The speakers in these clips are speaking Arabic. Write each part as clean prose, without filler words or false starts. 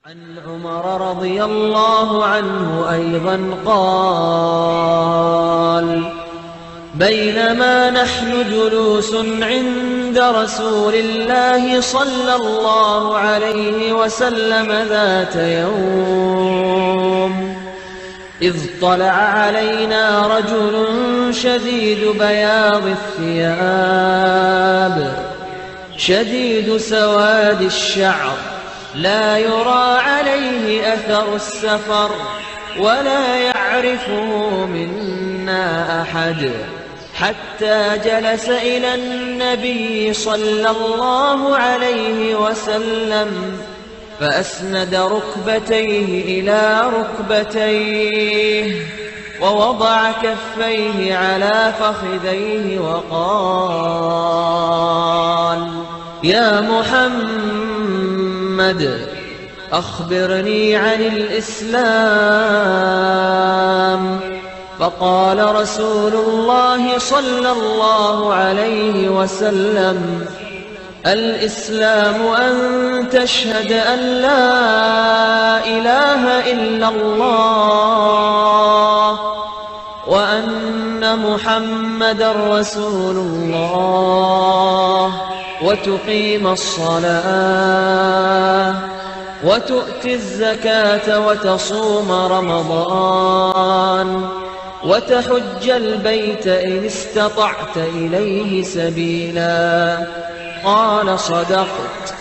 عن عمر رضي الله عنه أيضا قال: بينما نحن جلوس عند رسول الله صلى الله عليه وسلم ذات يوم إذ طلع علينا رجل شديد بياض الثياب شديد سواد الشعر لا يرى عليه أثر السفر ولا يعرفه منا أحد، حتى جلس إلى النبي صلى الله عليه وسلم فأسند ركبتيه إلى ركبتيه ووضع كفيه على فخذيه وقال: يا محمد أخبرني عن الإسلام. فقال رسول الله صلى الله عليه وسلم: الإسلام أن تشهد أن لا إله إلا الله وأن محمدا رسول الله، وتقيم الصلاة وتؤتي الزكاة وتصوم رمضان وتحج البيت إن استطعت إليه سبيلا. قال: صدقت.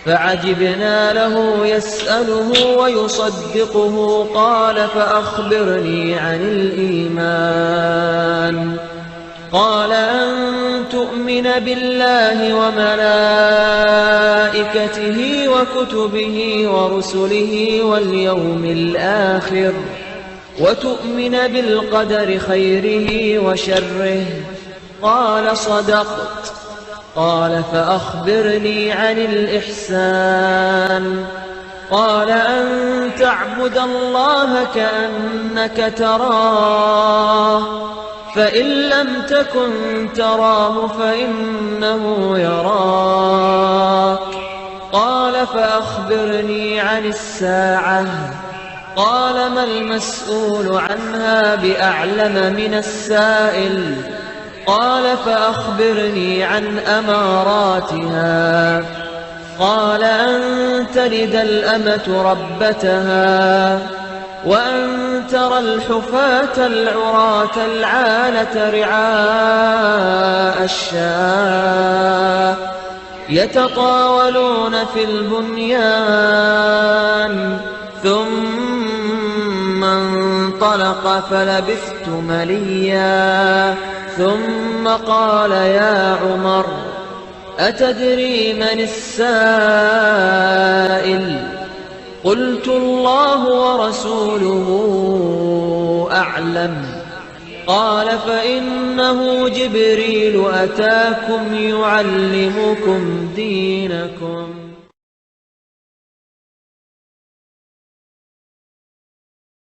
فعجبنا له يسأله ويصدقه. قال: فأخبرني عن الإيمان. قال: أن تؤمن بالله وملائكته وكتبه ورسله واليوم الآخر، وتؤمن بالقدر خيره وشره. قال: صدقت. قال: فأخبرني عن الإحسان. قال: أن تعبد الله كأنك تراه، فإن لم تكن تراه فإنه يراك. قال: فأخبرني عن الساعة. قال: ما المسؤول عنها بأعلم من السائل. قال: فأخبرني عن أماراتها. قال: أن تلد الأمة ربتها، وأن ترى الحفاة العراة العالة رعاء الشاة يتطاولون في البنيان. ثم انطلق فلبثت مليا، ثم قال: يا عمر أتدري من السائل؟ قلت: الله ورسوله أعلم. قال: فإنه جبريل أتاكم يعلمكم دينكم.